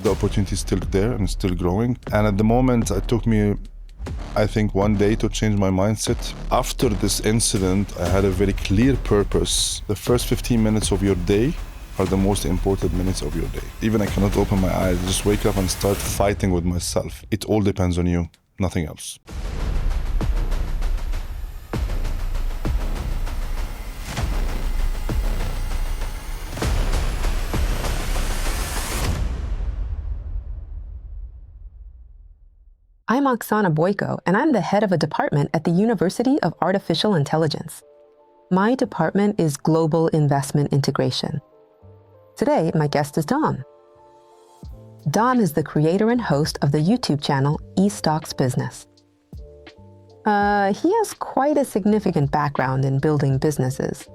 The opportunity is still there and still growing. And at the moment, it took me, I think, one day to change my mindset. After this incident, I had a very clear purpose. The first 15 minutes of your day are the most important minutes of your day. Even I cannot open my eyes, just wake up and start fighting with myself. It all depends on you, nothing else. I'm Oksana Boyko, and I'm the head of a department at the University of Artificial Intelligence. My department is Global Investment Integration. Today, my guest is Dom. Dom is the creator and host of the YouTube channel eStocks Business. He has quite a significant background in building businesses.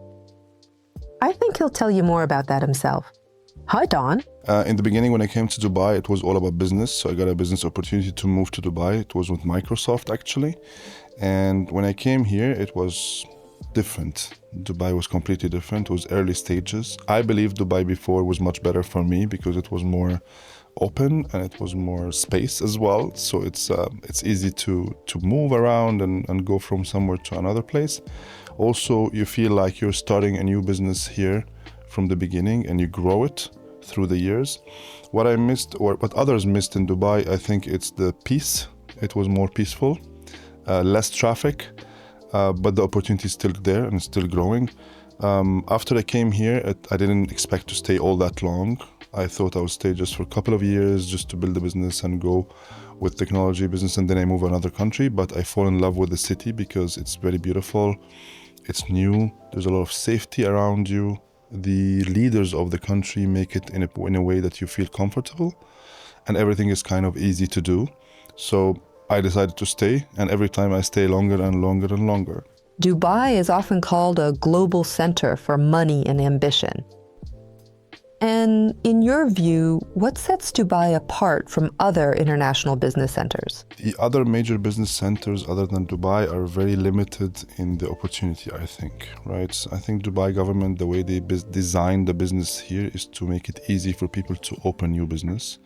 I think he'll tell you more about that himself. Hi, Don. In the beginning, when I came to Dubai, it was all about business. So I got a business opportunity to move to Dubai. It was with Microsoft, actually. And when I came here, it was different. Dubai was completely different. It was early stages. I believe Dubai before was much better for me because it was more open and it was more space as well. So it's easy to move around and go from somewhere to another place. Also, you feel like you're starting a new business here from the beginning and you grow it through the years. What I missed, or what others missed in Dubai, I think it's the peace. It was more peaceful, less traffic, but the opportunity is still there and it's still growing. After I came here, I didn't expect to stay all that long. I thought I would stay just for a couple of years just to build a business and go with technology business, and then I move to another country. But I fall in love with the city because it's very beautiful. It's new. There's a lot of safety around you. The leaders of the country make it in a way that you feel comfortable, and everything is kind of easy to do. So I decided to stay, and every time I stay longer and longer and longer. Dubai is often called a global center for money and ambition. And in your view, what sets Dubai apart from other international business centers? The other major business centers other than Dubai are very limited in the opportunity, I think, right? I think Dubai government, the way they design the business here is to make it easy for people to open new business.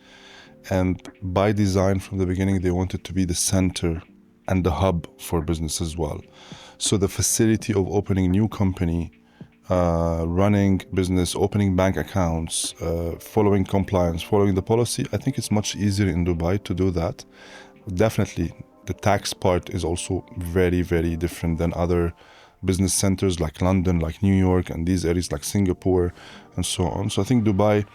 And by design from the beginning, they wanted to be the center and the hub for business as well. So the facility of opening new company, running business, opening bank accounts, following compliance, following the policy, I think it's much easier in Dubai to do that. Definitely, the tax part is also very, very different than other business centers like London, like New York, and these areas like Singapore, and so on. So I think Dubai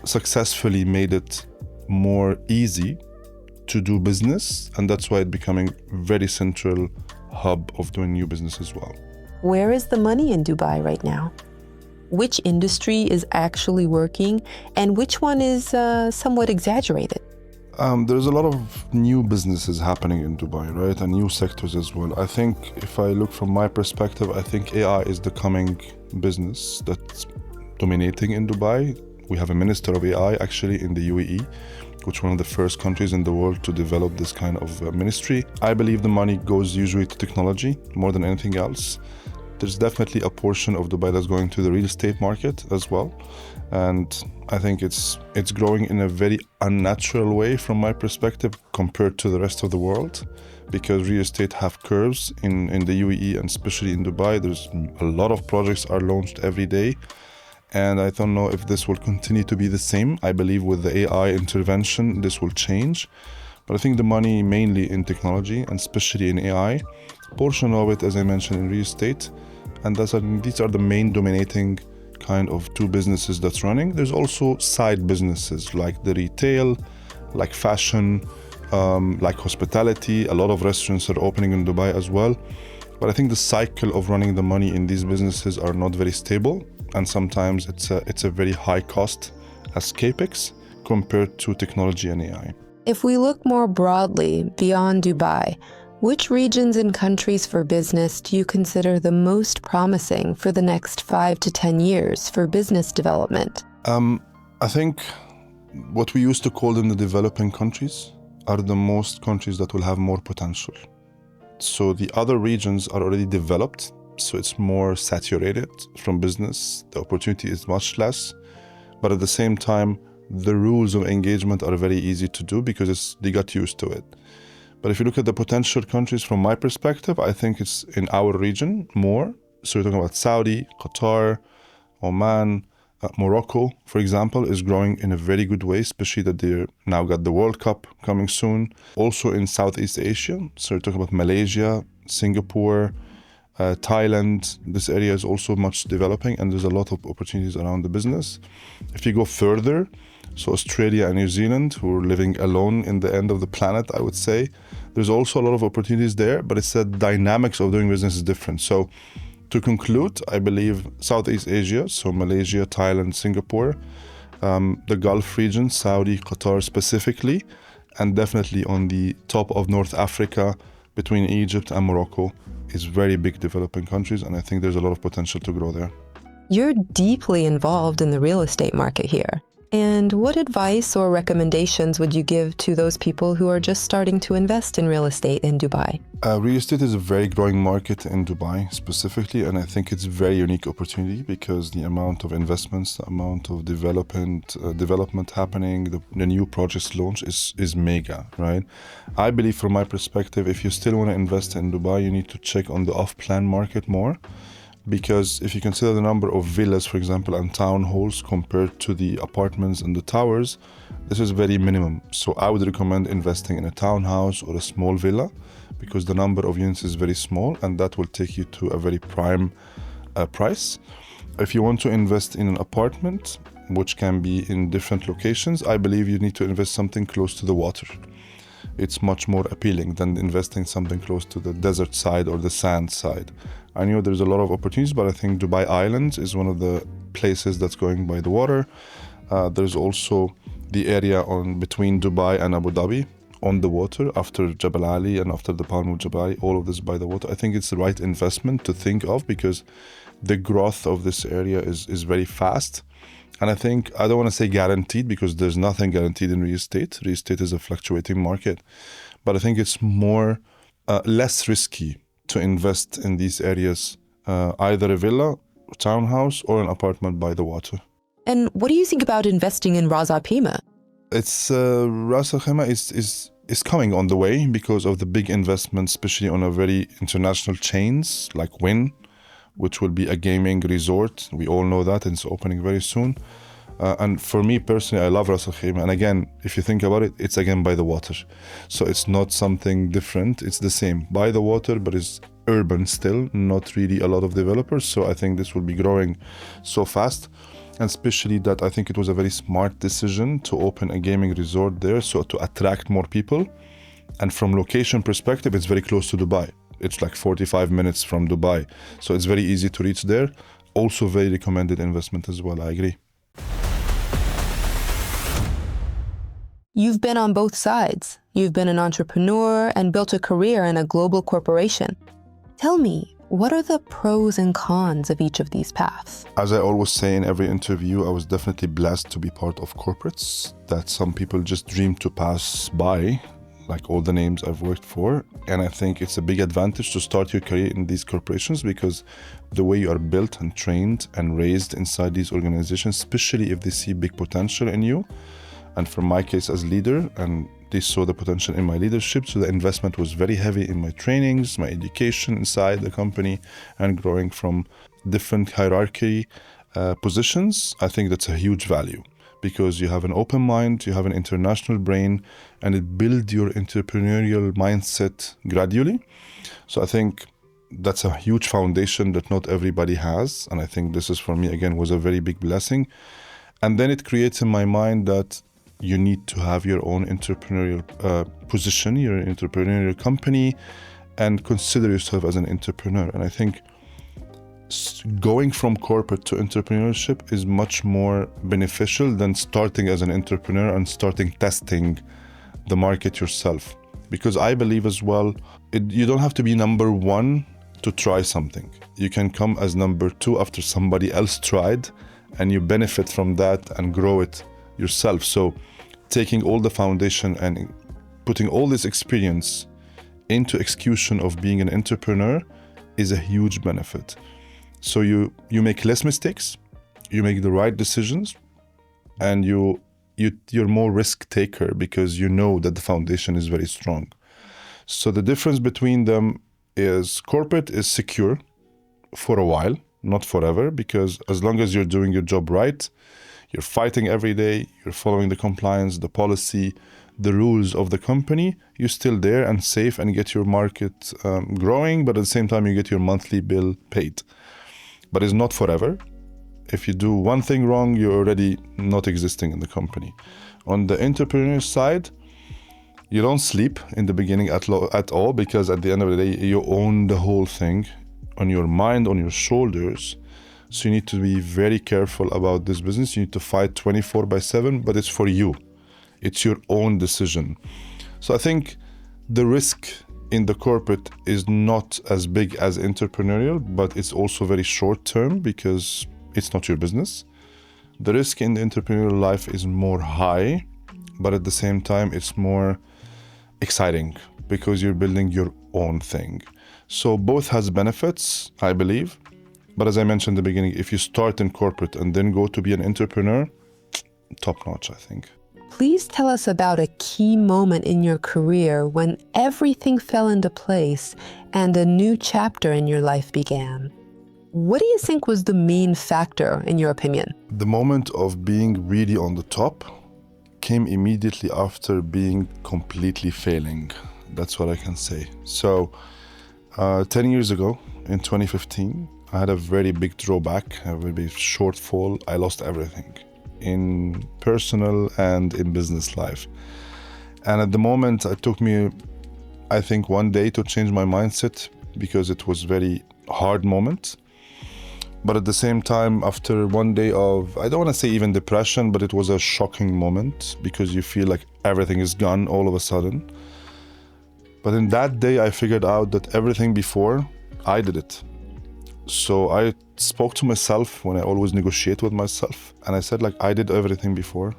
successfully made it more easy to do business, and that's why it's becoming very central hub of doing new business as well. Where is the money in Dubai right now? Which industry is actually working, and which one is somewhat exaggerated? There's a lot of new businesses happening in Dubai, right? And new sectors as well. I think if I look from my perspective, I think AI is the coming business that's dominating in Dubai. We have a minister of AI actually in the UAE, which is one of the first countries in the world to develop this kind of ministry. I believe the money goes usually to technology more than anything else. There's definitely a portion of Dubai that's going to the real estate market as well. And I think it's growing in a very unnatural way from my perspective compared to the rest of the world, because real estate have curves in the UAE and especially in Dubai. There's a lot of projects are launched every day. And I don't know if this will continue to be the same. I believe with the AI intervention, this will change. But I think the money mainly in technology and especially in AI, portion of it, as I mentioned, in real estate. And these are the main dominating kind of two businesses that's running. There's also side businesses like the retail, like fashion, like hospitality. A lot of restaurants are opening in Dubai as well. But I think the cycle of running the money in these businesses are not very stable. And sometimes it's a very high cost as capex compared to technology and AI. If we look more broadly beyond Dubai, which regions and countries for business do you consider the most promising for the next 5 to 10 years for business development? I think what we used to call them the developing countries are the most countries that will have more potential. So the other regions are already developed, so it's more saturated from business. The opportunity is much less, but at the same time, the rules of engagement are very easy to do because they got used to it. But if you look at the potential countries from my perspective, I think it's in our region more. So you're talking about Saudi, Qatar, Oman, Morocco, for example, is growing in a very good way, especially that they're now got the World Cup coming soon. Also in Southeast Asia, so you're talking about Malaysia, Singapore, Thailand. This area is also much developing and there's a lot of opportunities around the business. If you go further, so Australia and New Zealand, who are living alone in the end of the planet, I would say, there's also a lot of opportunities there, but it's the dynamics of doing business is different. So to conclude, I believe Southeast Asia, so Malaysia, Thailand, Singapore, the Gulf region, Saudi, Qatar specifically, and definitely on the top of North Africa between Egypt and Morocco is very big developing countries, and I think there's a lot of potential to grow there. You're deeply involved in the real estate market here. And what advice or recommendations would you give to those people who are just starting to invest in real estate in Dubai? Real estate is a very growing market in Dubai specifically, and I think it's a very unique opportunity because the amount of investments, the amount of development happening, the new projects launch is mega, right? I believe from my perspective, if you still want to invest in Dubai, you need to check on the off-plan market more. Because if you consider the number of villas, for example, and townhalls compared to the apartments and the towers, this is very minimum. So I would recommend investing in a townhouse or a small villa because the number of units is very small and that will take you to a very prime price. If you want to invest in an apartment, which can be in different locations, I believe you need to invest something close to the water. It's much more appealing than investing something close to the desert side or the sand side. I know there's a lot of opportunities, but I think Dubai Islands is one of the places that's going by the water. There's also the area between Dubai and Abu Dhabi on the water after Jabal Ali and after the Palm of Jabal Ali, all of this by the water. I think it's the right investment to think of because the growth of this area is very fast. And I think, I don't want to say guaranteed because there's nothing guaranteed in real estate. Real estate is a fluctuating market. But I think it's less risky to invest in these areas, either a villa, a townhouse, or an apartment by the water. And what do you think about investing in Ras Al Khaimah? Ras Al Khaimah is coming on the way because of the big investments, especially on a very international chains like Wynn, which will be a gaming resort. We all know that, and it's opening very soon. And for me personally, I love Ras Al Khaimah. And again, if you think about it, it's again by the water. So it's not something different. It's the same, by the water, but it's urban still, not really a lot of developers. So I think this will be growing so fast. And especially that I think it was a very smart decision to open a gaming resort there, so to attract more people. And from location perspective, it's very close to Dubai. It's like 45 minutes from Dubai. So it's very easy to reach there. Also very recommended investment as well, I agree. You've been on both sides. You've been an entrepreneur and built a career in a global corporation. Tell me, what are the pros and cons of each of these paths? As I always say in every interview, I was definitely blessed to be part of corporates that some people just dream to pass by, like all the names I've worked for. And I think it's a big advantage to start your career in these corporations because the way you are built and trained and raised inside these organizations, especially if they see big potential in you. And from my case as leader, and they saw the potential in my leadership, so the investment was very heavy in my trainings, my education inside the company, and growing from different hierarchy positions. I think that's a huge value because you have an open mind, you have an international brain, and it builds your entrepreneurial mindset gradually. So I think that's a huge foundation that not everybody has. And I think this is, for me, again, was a very big blessing. And then it creates in my mind that you need to have your own entrepreneurial position, your entrepreneurial company, and consider yourself as an entrepreneur. And I think going from corporate to entrepreneurship is much more beneficial than starting as an entrepreneur and starting testing the market yourself. Because I believe as well, you don't have to be number one to try something. You can come as number two after somebody else tried, and you benefit from that and grow it yourself. So taking all the foundation and putting all this experience into execution of being an entrepreneur is a huge benefit. So you make less mistakes, you make the right decisions, and you you're more risk taker because you know that the foundation is very strong. So the difference between them is corporate is secure for a while, not forever, because as long as you're doing your job right, you're fighting every day, you're following the compliance, the policy, the rules of the company, you're still there and safe and get your market growing, but at the same time you get your monthly bill paid. But it's not forever. If you do one thing wrong, you're already not existing in the company. On the entrepreneur side, you don't sleep in the beginning at all, because at the end of the day, you own the whole thing on your mind, on your shoulders. So you need to be very careful about this business. You need to fight 24/7, but it's for you. It's your own decision. So I think the risk in the corporate is not as big as entrepreneurial, but it's also very short term because it's not your business. The risk in the entrepreneurial life is more high, but at the same time, it's more exciting because you're building your own thing. So both has benefits, I believe. But as I mentioned in the beginning, if you start in corporate and then go to be an entrepreneur, top notch, I think. Please tell us about a key moment in your career when everything fell into place and a new chapter in your life began. What do you think was the main factor, in your opinion? The moment of being really on the top came immediately after being completely failing. That's what I can say. So 10 years ago, in 2015, I had a very big drawback, a very big shortfall. I lost everything in personal and in business life. And at the moment, it took me, I think, one day to change my mindset because it was a very hard moment. But at the same time, after one day of, I don't want to say even depression, but it was a shocking moment because you feel like everything is gone all of a sudden. But in that day, I figured out that everything before, I did it. So I spoke to myself when I always negotiate with myself. And I said, like, I did everything before,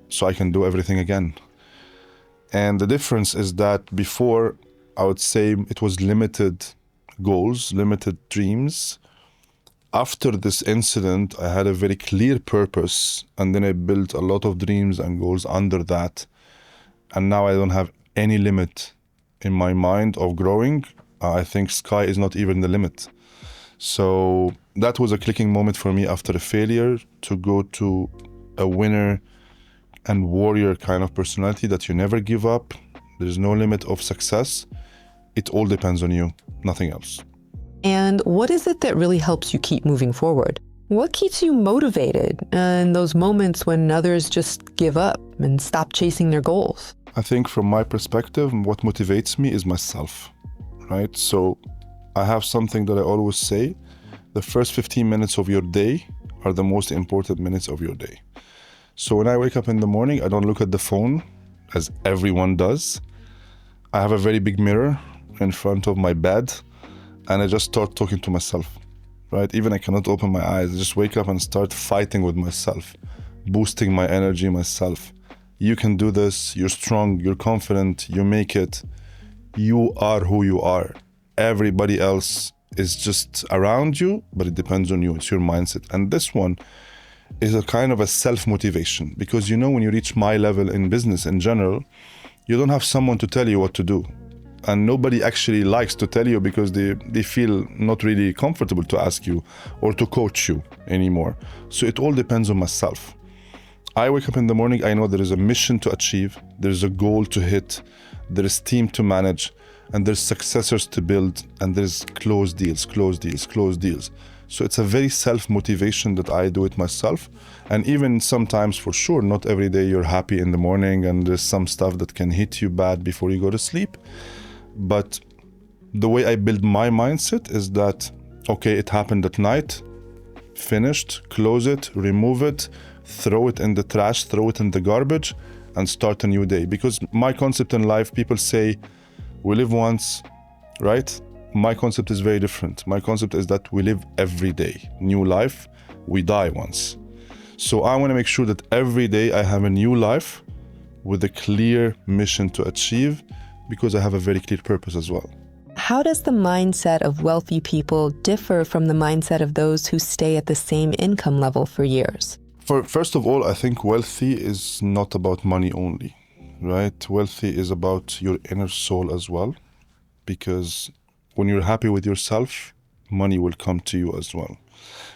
so I can do everything again. And the difference is that before, I would say it was limited goals, limited dreams. After this incident, I had a very clear purpose. And then I built a lot of dreams and goals under that. And now I don't have any limit in my mind of growing. I think sky is not even the limit. So that was a clicking moment for me after a failure to go to a winner and warrior kind of personality that you never give up. There's no limit of success. It all depends on you, nothing else. And what is it that really helps you keep moving forward? What keeps you motivated in those moments when others just give up and stop chasing their goals? I think from my perspective, what motivates me is myself, right? So I have something that I always say, the first 15 minutes of your day are the most important minutes of your day. So when I wake up in the morning, I don't look at the phone as everyone does. I have a very big mirror in front of my bed and I just start talking to myself, right? Even I cannot open my eyes. I just wake up and start fighting with myself, boosting my energy myself. You can do this, you're strong, you're confident, you make it. You are who you are. Everybody else is just around you, but it depends on you. It's your mindset. And this one is a kind of a self-motivation because, you know, when you reach my level in business in general, you don't have someone to tell you what to do. And nobody actually likes to tell you because they feel not really comfortable to ask you or to coach you anymore. So it all depends on myself. I wake up in the morning, I know there is a mission to achieve, there's a goal to hit, there is team to manage, and there's successors to build, and there's close deals. So it's a very self-motivation that I do it myself. And even sometimes, for sure, not every day you're happy in the morning, and there's some stuff that can hit you bad before you go to sleep. But the way I build my mindset is that, okay, it happened at night, finished, close it, remove it, throw it in the trash, throw it in the garbage, and start a new day. Because my concept in life, people say, we live once, right? My concept is very different. My concept is that we live every day. New life, we die once. So I want to make sure that every day I have a new life with a clear mission to achieve because I have a very clear purpose as well. How does the mindset of wealthy people differ from the mindset of those who stay at the same income level for years? First of all, I think wealthy is not about money only, right? Wealthy is about your inner soul as well, because when you're happy with yourself, money will come to you as well.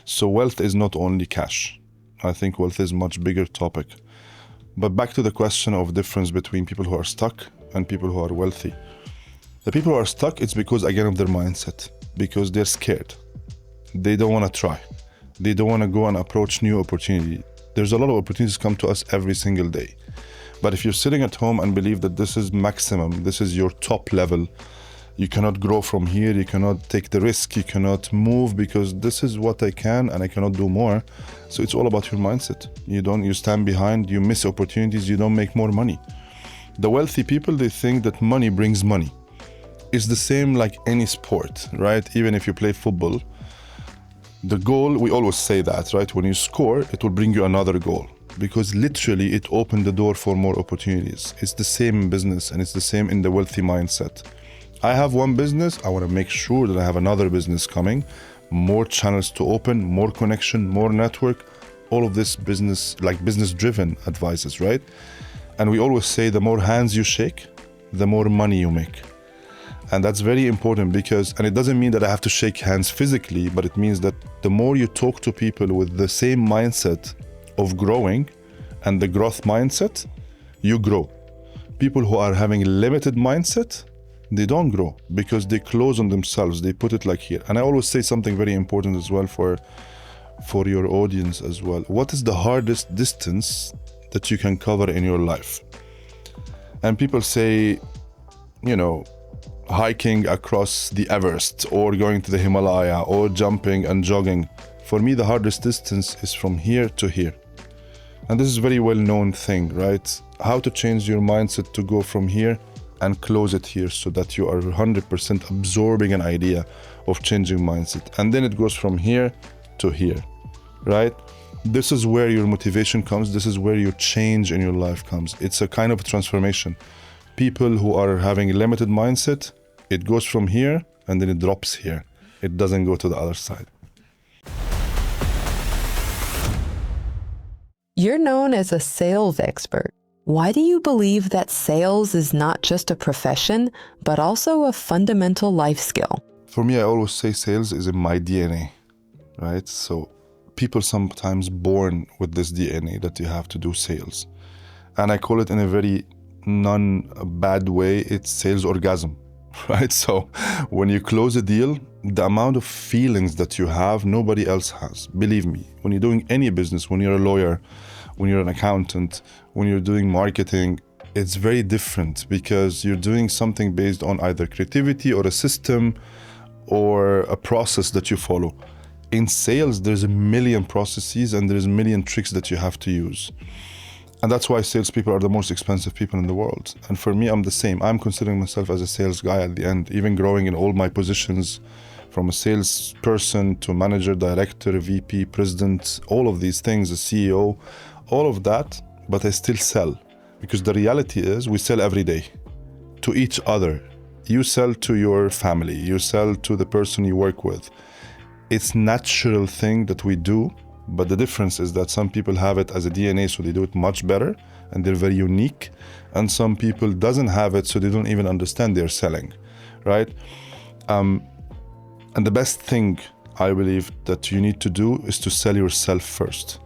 So wealth is not only cash. I think wealth is a much bigger topic. But back to the question of difference between people who are stuck and people who are wealthy. The people who are stuck, it's because, again, of their mindset, because they're scared. They don't want to try. They don't want to go and approach new opportunity. There's a lot of opportunities come to us every single day. But if you're sitting at home and believe that this is maximum, this is your top level, you cannot grow from here, you cannot take the risk, you cannot move because this is what I can and I cannot do more. So it's all about your mindset. You stand behind, you miss opportunities, you don't make more money. The wealthy people, they think that money brings money. It's the same like any sport, right? Even if you play football, the goal, we always say that, right? When you score, it will bring you another goal because literally it opened the door for more opportunities. It's the same in business and it's the same in the wealthy mindset. I have one business, I want to make sure that I have another business coming, more channels to open, more connection, more network, all of this business, like business-driven advices, right? And we always say the more hands you shake, the more money you make. And that's very important because, and it doesn't mean that I have to shake hands physically, but it means that the more you talk to people with the same mindset of growing and the growth mindset, you grow. People who are having a limited mindset, they don't grow because they close on themselves. They put it like here. And I always say something very important as well for your audience as well. What is the hardest distance that you can cover in your life? And people say, hiking across the Everest or going to the Himalaya or jumping and jogging. For me, the hardest distance is from here to here. And this is a very well-known thing, right? How to change your mindset to go from here and close it here so that you are 100% absorbing an idea of changing mindset. And then it goes from here to here, right? This is where your motivation comes. This is where your change in your life comes. It's a kind of transformation. People who are having a limited mindset, it goes from here and then it drops here. It doesn't go to the other side. You're known as a sales expert. Why do you believe that sales is not just a profession, but also a fundamental life skill? For me, I always say sales is in my DNA, right? So people sometimes born with this DNA that you have to do sales. And I call it in a very non-bad way, it's sales orgasm, right? So when you close a deal, the amount of feelings that you have, nobody else has. Believe me, when you're doing any business, when you're a lawyer, when you're an accountant, when you're doing marketing, it's very different because you're doing something based on either creativity or a system or a process that you follow. In sales, there's a million processes and there's a million tricks that you have to use. And that's why salespeople are the most expensive people in the world. And for me, I'm the same. I'm considering myself as a sales guy at the end, even growing in all my positions, from a salesperson to manager, director, VP, president, all of these things, a CEO, all of that, but I still sell. Because the reality is we sell every day to each other. You sell to your family, you sell to the person you work with. It's natural thing that we do. But the difference is that some people have it as a DNA, so they do it much better and they're very unique. And some people doesn't have it, so they don't even understand they're selling, right? And the best thing I believe that you need to do is to sell yourself first.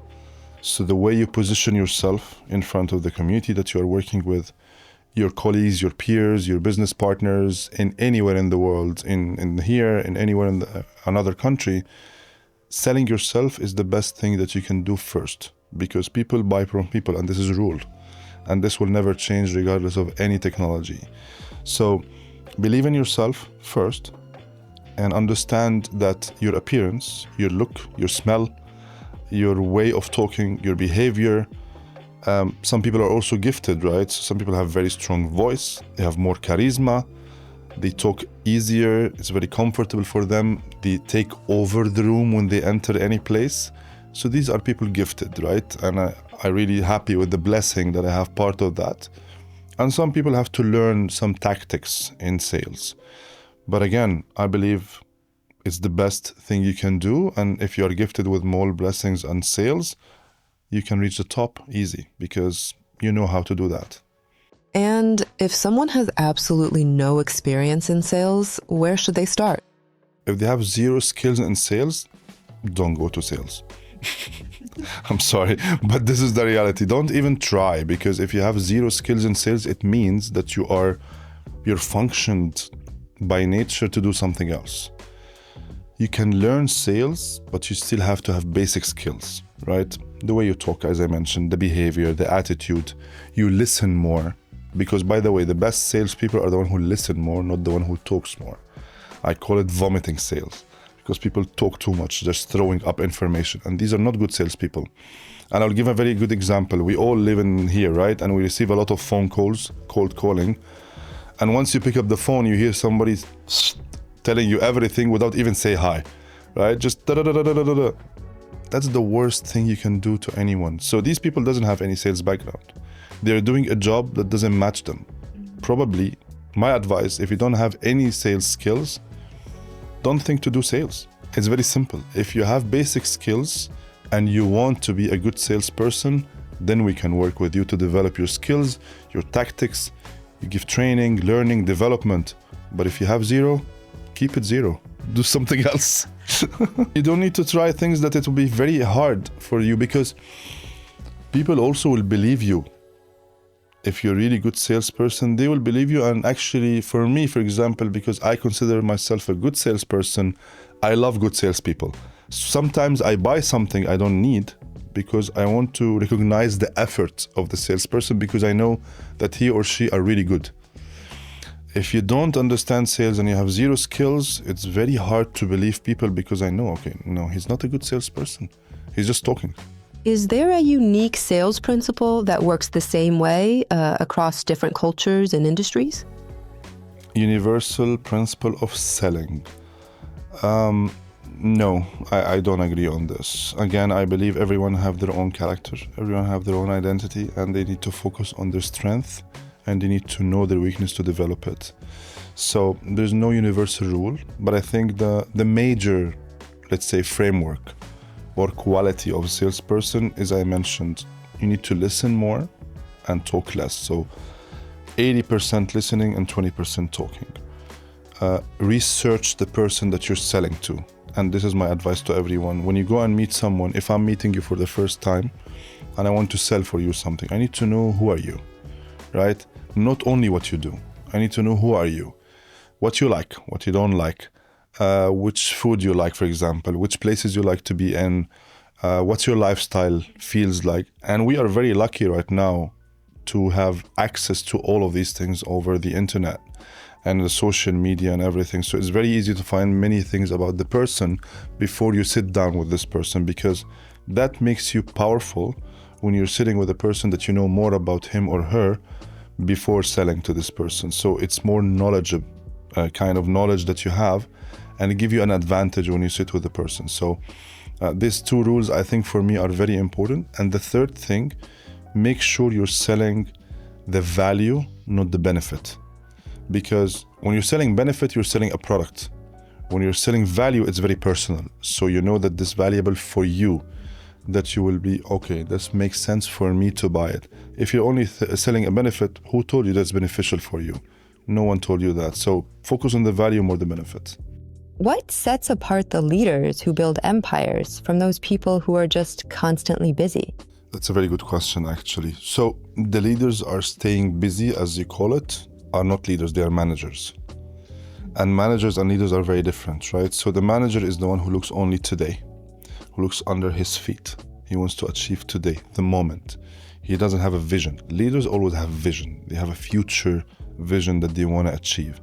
So the way you position yourself in front of the community that you are working with, your colleagues, your peers, your business partners, in anywhere in the world, in here, in anywhere in another country, selling yourself is the best thing that you can do first, because people buy from people, and this is a rule. And this will never change regardless of any technology. So believe in yourself first and understand that your appearance, your look, your smell, your way of talking, your behavior, some people are also gifted, right? So some people have very strong voice, they have more charisma, they talk easier, it's very comfortable for them, they take over the room when they enter any place. So these are people gifted, right? And I'm really happy with the blessing that I have part of that. And some people have to learn some tactics in sales. But again, I believe it's the best thing you can do. And if you are gifted with more blessings and sales, you can reach the top easy because you know how to do that. And if someone has absolutely no experience in sales, where should they start? If they have zero skills in sales, don't go to sales. I'm sorry, but this is the reality. Don't even try, because if you have zero skills in sales, it means that you're functioned by nature to do something else. You can learn sales, but you still have to have basic skills, right? The way you talk, as I mentioned, the behavior, the attitude, you listen more. Because, by the way, the best salespeople are the one who listen more, not the one who talks more. I call it vomiting sales, because people talk too much, just throwing up information. And these are not good salespeople. And I'll give a very good example. We all live in here, right? And we receive a lot of phone calls, cold calling. And once you pick up the phone, you hear somebody telling you everything without even say hi, right? Just da-da-da-da-da-da-da. That's the worst thing you can do to anyone. So these people doesn't have any sales background. They're doing a job that doesn't match them. Probably, my advice, if you don't have any sales skills, don't think to do sales. It's very simple. If you have basic skills and you want to be a good salesperson, then we can work with you to develop your skills, your tactics. You give training, learning, development. But if you have zero, keep it zero. Do something else. You don't need to try things that it will be very hard for you, because people also will believe you. If you're a really good salesperson, they will believe you. And actually, for me, for example, because I consider myself a good salesperson, I love good salespeople. Sometimes I buy something I don't need because I want to recognize the effort of the salesperson, because I know that he or she are really good. If you don't understand sales and you have zero skills, it's very hard to believe people, because I know, okay, no, he's not a good salesperson. He's just talking. Is there a unique sales principle that works the same way across different cultures and industries? Universal principle of selling. No, I don't agree on this. Again, I believe everyone have their own character, everyone have their own identity, and they need to focus on their strength, and they need to know their weakness to develop it. So there's no universal rule, but I think the major, let's say, framework or quality of a salesperson is, I mentioned, you need to listen more and talk less. So 80% listening and 20% talking. Research the person that you're selling to. And this is my advice to everyone. When you go and meet someone, if I'm meeting you for the first time and I want to sell for you something, I need to know who are you, right? Not only what you do. I need to know who are you, what you like, what you don't like, which food you like, for example, which places you like to be in, what your lifestyle feels like. And we are very lucky right now to have access to all of these things over the internet and the social media and everything. So it's very easy to find many things about the person before you sit down with this person, because that makes you powerful when you're sitting with a person that you know more about him or her before selling to this person. So it's more knowledgeable, kind of knowledge that you have, and it gives you an advantage when you sit with the person. So these two rules, I think, for me are very important. And the third thing, make sure you're selling the value, not the benefit. Because when you're selling benefit, you're selling a product. When you're selling value, it's very personal. So you know that this is valuable for you, that you will be, okay, this makes sense for me to buy it. If you're only selling a benefit, who told you that's beneficial for you? No one told you that. So focus on the value more than benefits. What sets apart the leaders who build empires from those people who are just constantly busy? That's a very good question, actually. So the leaders are staying busy, as you call it, are not leaders, they are managers. And managers and leaders are very different, right? So the manager is the one who looks only today, who looks under his feet. He wants to achieve today, the moment. He doesn't have a vision. Leaders always have vision. They have a future vision that they want to achieve.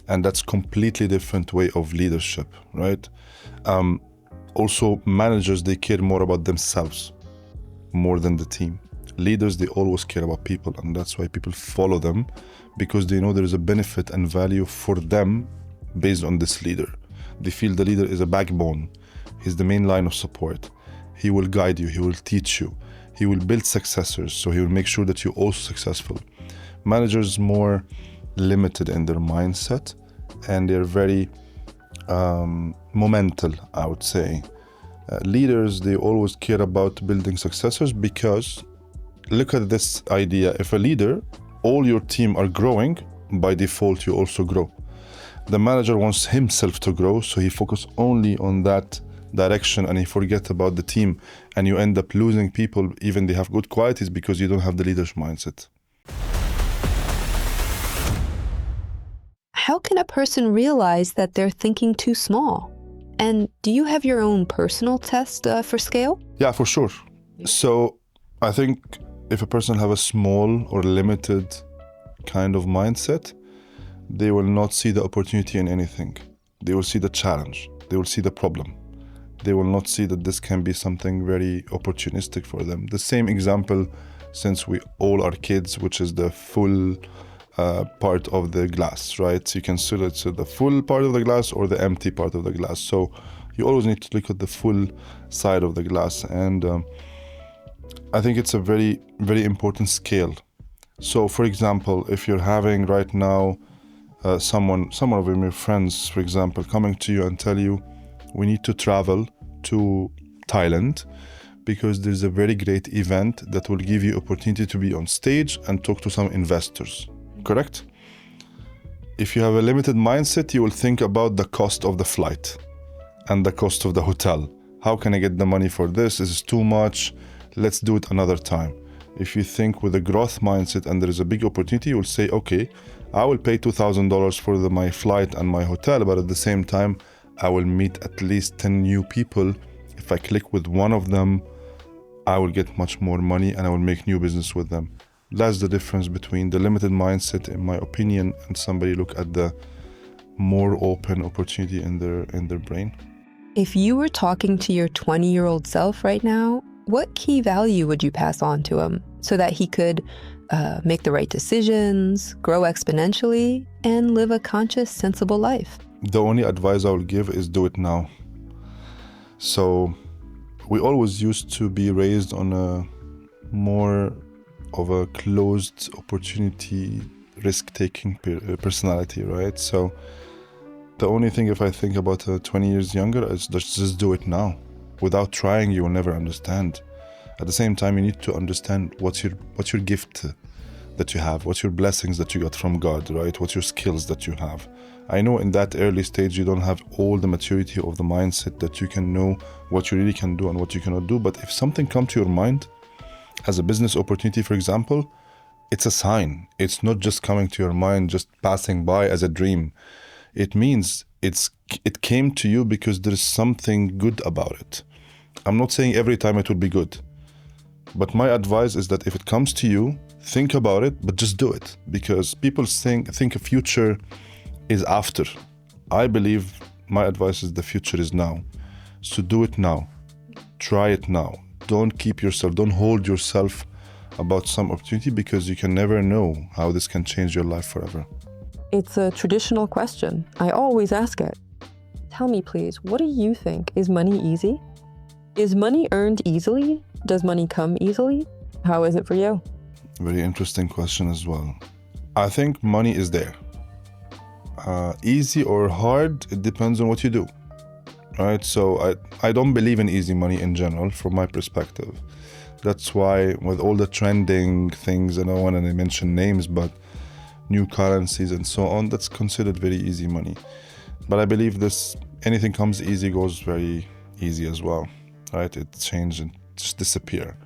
And that's completely different way of leadership, right? Also, managers, they care more about themselves, more than the team. Leaders, they always care about people, and that's why people follow them, because they know there is a benefit and value for them based on this leader. They feel the leader is a backbone. He's the main line of support. He will guide you, he will teach you, he will build successors, so he will make sure that you're also successful. Managers more limited in their mindset, and they're very momental, I would say. Leaders, they always care about building successors because look at this idea. If a leader, all your team are growing, by default, you also grow. The manager wants himself to grow, so he focuses only on that direction and he forgets about the team. And you end up losing people, even they have good qualities, because you don't have the leadership mindset. How can a person realize that they're thinking too small? And do you have your own personal test for scale? Yeah, for sure. So I think if a person have a small or limited kind of mindset, they will not see the opportunity in anything. They will see the challenge. They will see the problem. They will not see that this can be something very opportunistic for them. The same example, since we all are kids, which is the full part of the glass, right? So you can see it's the full part of the glass or the empty part of the glass. So you always need to look at the full side of the glass. And I think it's a very, very important scale. So for example, if you're having right now someone of your friends, for example, coming to you and tell you, we need to travel to Thailand because there's a very great event that will give you opportunity to be on stage and talk to some investors. Correct? If you have a limited mindset, you will think about the cost of the flight and the cost of the hotel. How can I get the money for this? This is too much. Let's do it another time. If you think with a growth mindset and there is a big opportunity, you will say, okay, I will pay $2,000 for my flight and my hotel, but at the same time, I will meet at least 10 new people. If I click with one of them, I will get much more money and I will make new business with them. That's the difference between the limited mindset, in my opinion, and somebody look at the more open opportunity in their brain. If you were talking to your 20-year-old self right now, what key value would you pass on to him so that he could make the right decisions, grow exponentially, and live a conscious, sensible life? The only advice I will give is do it now. So we always used to be raised on a more of a closed opportunity, risk-taking personality, right? So the only thing, if I think about 20 years younger, is just do it now. Without trying, you will never understand. At the same time, you need to understand what's your gift that you have, what's your blessings that you got from God, right? What's your skills that you have. I know in that early stage, you don't have all the maturity of the mindset that you can know what you really can do and what you cannot do. But if something comes to your mind, as a business opportunity, for example, it's a sign. It's not just coming to your mind, just passing by as a dream. It means it came to you because there is something good about it. I'm not saying every time it will be good, but my advice is that if it comes to you, think about it, but just do it. Because people think a future is after. I believe my advice is the future is now. So do it now. Try it now. Don't hold yourself about some opportunity, because you can never know how this can change your life forever. It's a traditional question. I always ask it. Tell me, please, what do you think? Is money easy? Is money earned easily? Does money come easily? How is it for you? Very interesting question as well. I think money is there. Easy or hard, it depends on what you do. Right? So I don't believe in easy money in general, from my perspective. That's why with all the trending things, I don't want to mention names, but new currencies and so on, that's considered very easy money. But I believe anything comes easy goes very easy as well, right? It changes and just disappear.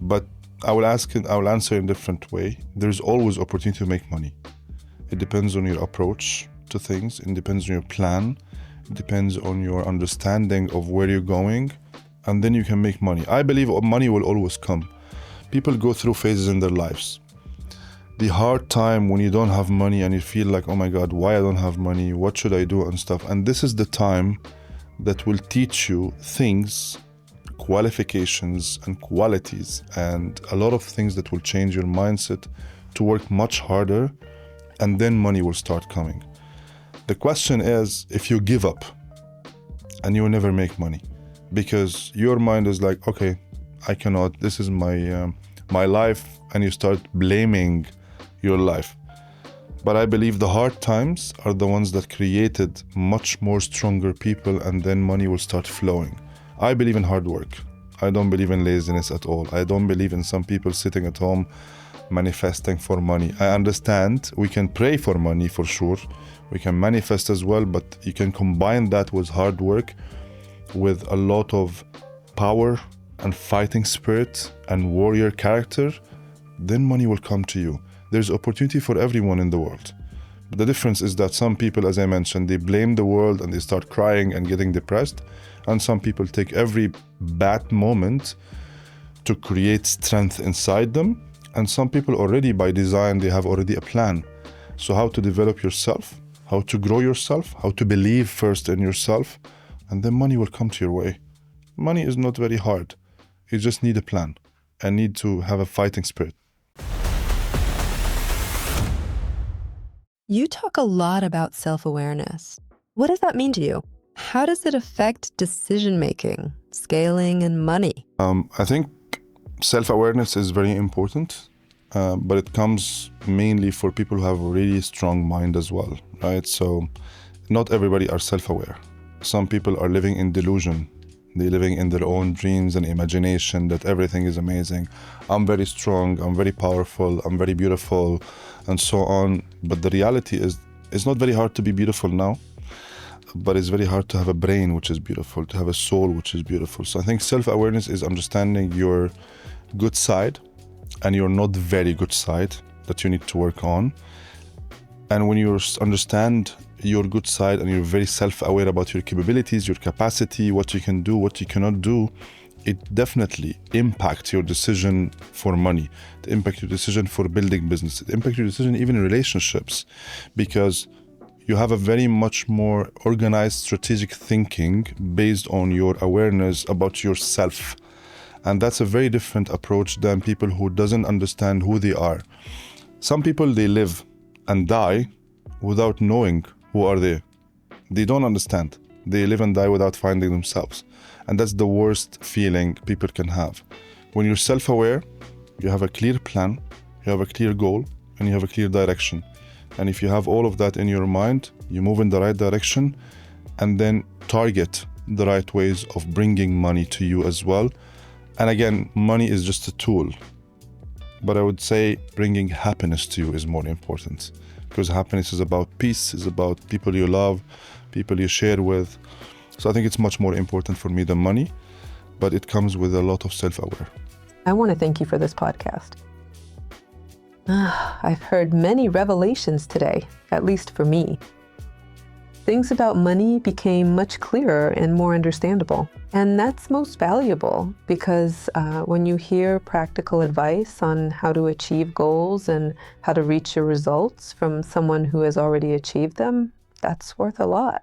But I will answer in a different way. There's always opportunity to make money. It depends on your approach to things. It depends on your plan. It depends on your understanding of where you're going, and then you can make money. I believe money will always come. People go through phases in their lives. The hard time when you don't have money and you feel like, oh my God, why I don't have money? What should I do and stuff? And this is the time that will teach you things, qualifications and qualities, and a lot of things that will change your mindset to work much harder, and then money will start coming. The question is, if you give up, and you will never make money, because your mind is like, okay, I cannot, this is my life, and you start blaming your life. But I believe the hard times are the ones that created much more stronger people, and then money will start flowing. I believe in hard work. I don't believe in laziness at all. I don't believe in some people sitting at home manifesting for money. I understand we can pray for money for sure. We can manifest as well, but you can combine that with hard work, with a lot of power and fighting spirit and warrior character, then money will come to you. There's opportunity for everyone in the world. But the difference is that some people, as I mentioned, they blame the world and they start crying and getting depressed. And some people take every bad moment to create strength inside them. And some people already by design, they have already a plan. So how to develop yourself, how to grow yourself, how to believe first in yourself, and then money will come to your way. Money is not very hard. You just need a plan and need to have a fighting spirit. You talk a lot about self-awareness. What does that mean to you? How does it affect decision-making, scaling, and money? I think self-awareness is very important, but it comes mainly for people who have a really strong mind as well, right? So not everybody are self-aware. Some people are living in delusion. They're living in their own dreams and imagination that everything is amazing. I'm very strong, I'm very powerful, I'm very beautiful, and so on. But the reality is, it's not very hard to be beautiful now, but it's very hard to have a brain which is beautiful, to have a soul which is beautiful. So I think self-awareness is understanding your good side and your not very good side that you need to work on. And when you understand your good side and you're very self-aware about your capabilities, your capacity, what you can do, what you cannot do, it definitely impacts your decision for money. It impacts your decision for building business. It impacts your decision even in relationships, because you have a very much more organized strategic thinking based on your awareness about yourself. And that's a very different approach than people who doesn't understand who they are. Some people, they live and die without knowing who are they. They don't understand. They live and die without finding themselves. And that's the worst feeling people can have. When you're self-aware, you have a clear plan, you have a clear goal, and you have a clear direction. And if you have all of that in your mind, you move in the right direction and then target the right ways of bringing money to you as well. And again, money is just a tool. But I would say bringing happiness to you is more important, because happiness is about peace, is about people you love, people you share with. So I think it's much more important for me than money, but it comes with a lot of self-aware. I want to thank you for this podcast. I've heard many revelations today, at least for me. Things about money became much clearer and more understandable. And that's most valuable, because when you hear practical advice on how to achieve goals and how to reach your results from someone who has already achieved them, that's worth a lot.